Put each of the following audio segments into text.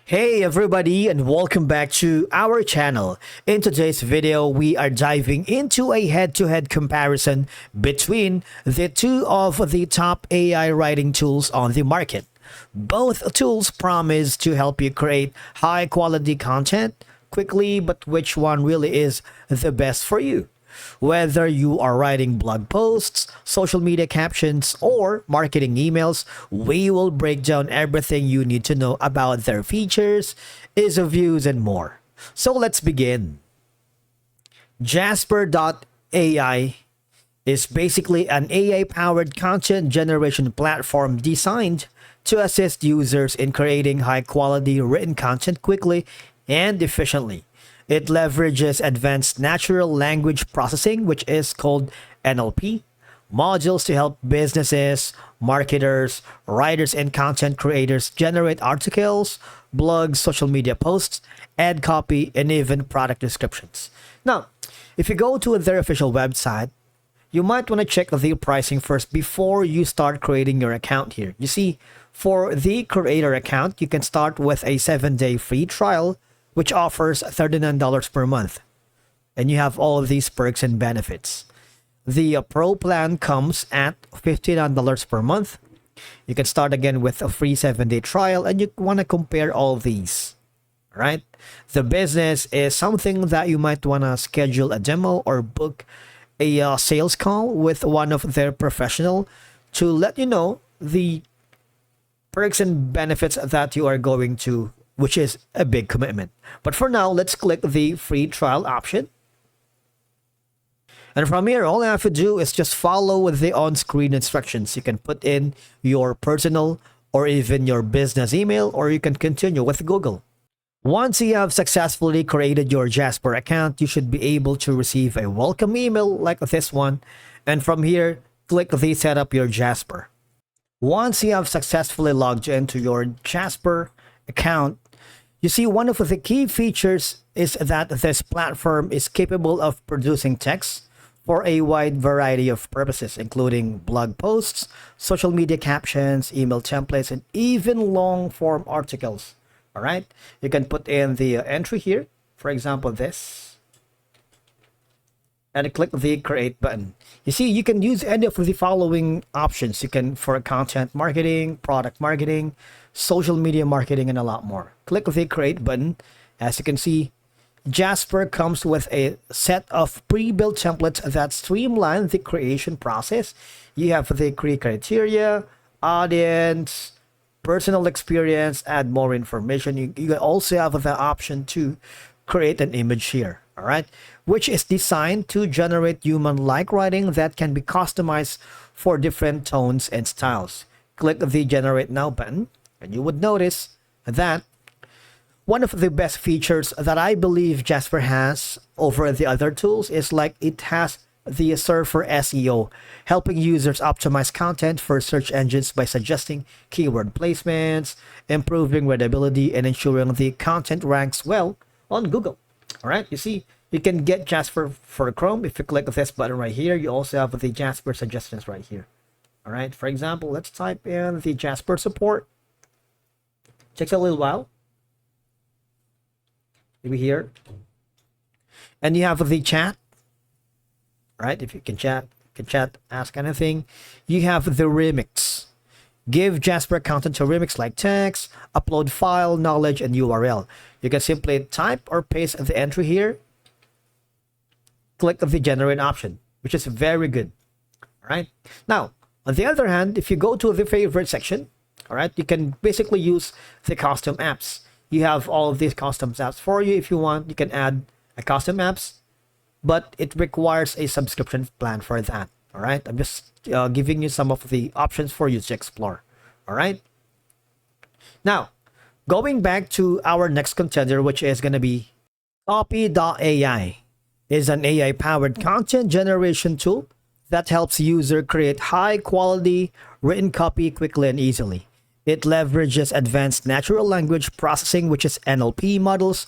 Hey everybody, and welcome back to our channel. In today's video, we are diving into a head-to-head comparison between the two of the top AI writing tools on the market. Both tools promise to help you create high-quality content quickly, but which one really is the best for you? Whether you are writing blog posts, social media captions, or marketing emails, we will break down everything you need to know about their features, ease of use, and more. So let's begin. Jasper.ai is basically an AI-powered content generation platform designed to assist users in creating high-quality written content quickly and efficiently. It leverages advanced natural language processing, which is called NLP, modules to help businesses, marketers, writers, and content creators generate articles, blogs, social media posts, ad copy, and even product descriptions. Now, if you go to their official website, you might want to check the pricing first before you start creating your account here. You see, for the creator account, you can start with a 7-day free trial which offers $39 per month. And you have all of these perks and benefits. The Pro plan comes at $59 per month. You can start again with a free 7-day trial, and you want to compare all of these. Right? The business is something that you might want to schedule a demo or book a sales call with one of their professional to let you know the perks and benefits that you are going to, which is a big commitment. But for now, let's click the free trial option. And from here, all I have to do is just follow the on-screen instructions. You can put in your personal or even your business email, or you can continue with Google. Once you have successfully created your Jasper account, you should be able to receive a welcome email like this one. And from here, click the Set up your Jasper. Once you have successfully logged into your Jasper account, you see, one of the key features is that this platform is capable of producing text for a wide variety of purposes, including blog posts, social media captions, email templates, and even long-form articles. All right, you can put in the entry here, for example, this, and click the Create button. You see, you can use any of the following options. You can for content marketing, product marketing, social media marketing, and a lot more. Click the Create button. As you can see, Jasper comes with a set of pre-built templates that streamline the creation process. You have the criteria, audience, personal experience, add more information. You also have the option to create an image here, all right, which is designed to generate human-like writing that can be customized for different tones and styles. Click the Generate Now button, and you would notice that one of the best features that I believe Jasper has over the other tools is like it has the Surfer SEO, helping users optimize content for search engines by suggesting keyword placements, improving readability, and ensuring the content ranks well on Google. All right, you see, you can get Jasper for Chrome. If you click this button right here, you also have the Jasper suggestions right here. All right, for example, let's type in the Jasper support. Takes a little while. Maybe here. And you have the chat. Right, if you can chat, ask anything. You have the remix. Give Jasper content to remix like text, upload file, knowledge, and URL. You can simply type or paste the entry here. Click the generate option, which is very good. All right. Now, on the other hand, if you go to the favorite section, all right, you can basically use the custom apps. You have all of these custom apps for you. If you want, you can add a custom apps, but it requires a subscription plan for that. All right, I'm just giving you some of the options for you to explore. All right, now going back to our next contender, which is going to be Copy.ai, is an AI powered content generation tool that helps user create high quality written copy quickly and easily. It leverages advanced natural language processing, which is NLP models,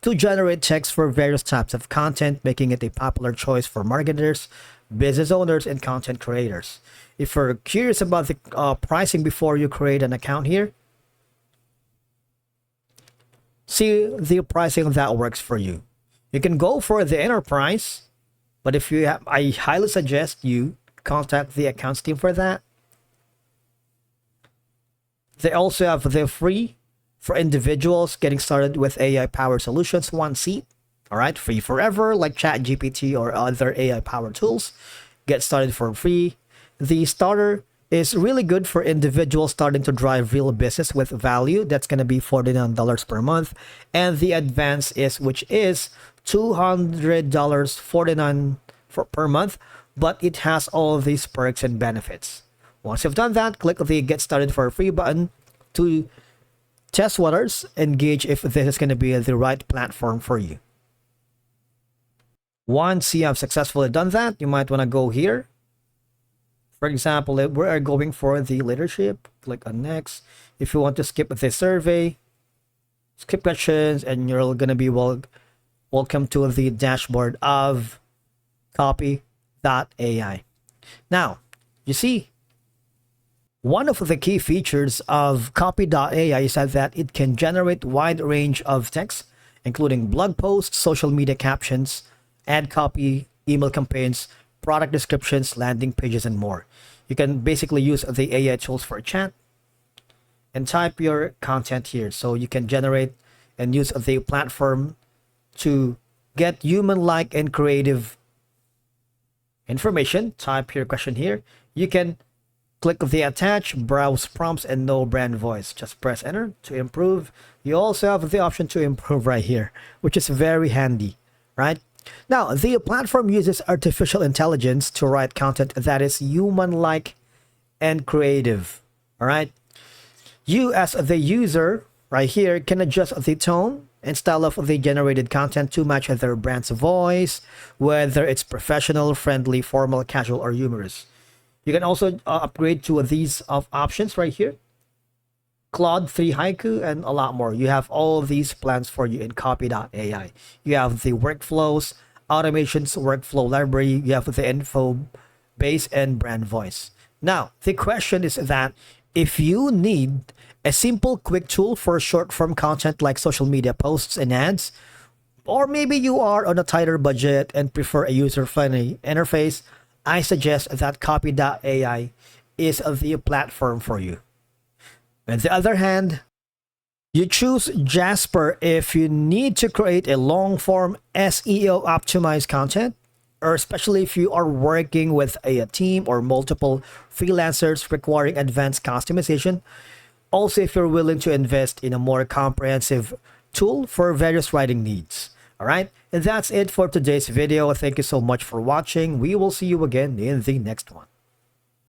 to generate text for various types of content, making it a popular choice for marketers, business owners, and content creators. If you're curious about the pricing before you create an account here, see the pricing that works for you. You can go for the enterprise, but if you have, I highly suggest you contact the accounts team for that. They also have the free for individuals getting started with AI powered solutions, one seat. All right, free forever, like ChatGPT or other AI powered tools. Get started for free. The starter is really good for individuals starting to drive real business with value. That's going to be $49 per month. And the advance is, which is $200, 49 per month, but it has all of these perks and benefits. Once you've done that, click the Get Started for Free button to test waters and gauge if this is going to be the right platform for you. Once you have successfully done that, you might want to go here. For example, if we are going for the leadership, click on Next. If you want to skip the survey, skip questions, and you're going to be welcome to the dashboard of Copy.ai. Now, you see, one of the key features of Copy.ai is that it can generate wide range of text, including blog posts, social media captions, ad copy, email campaigns, product descriptions, landing pages, and more. You can basically use the AI tools for chat and type your content here. So you can generate and use the platform to get human-like and creative information. Type your question here. You can click the attach, browse prompts, and no brand voice. Just press enter to improve. You also have the option to improve right here, which is very handy, right? Now, the platform uses artificial intelligence to write content that is human-like and creative, all right? You, as the user, right here, can adjust the tone and style of the generated content to match their brand's voice, whether it's professional, friendly, formal, casual, or humorous. You can also upgrade to these options right here. Claude 3 Haiku, and a lot more. You have all of these plans for you in Copy.ai. You have the workflows, automations, workflow library. You have the info base and brand voice. Now, the question is that if you need a simple, quick tool for short-form content like social media posts and ads, or maybe you are on a tighter budget and prefer a user-friendly interface, I suggest that Copy.ai is the platform for you. On the other hand, you choose Jasper if you need to create a long-form SEO optimized content, or especially if you are working with a team or multiple freelancers requiring advanced customization. Also, if you're willing to invest in a more comprehensive tool for various writing needs. All right, and that's it for today's video. Thank you so much for watching. We will see you again in the next one.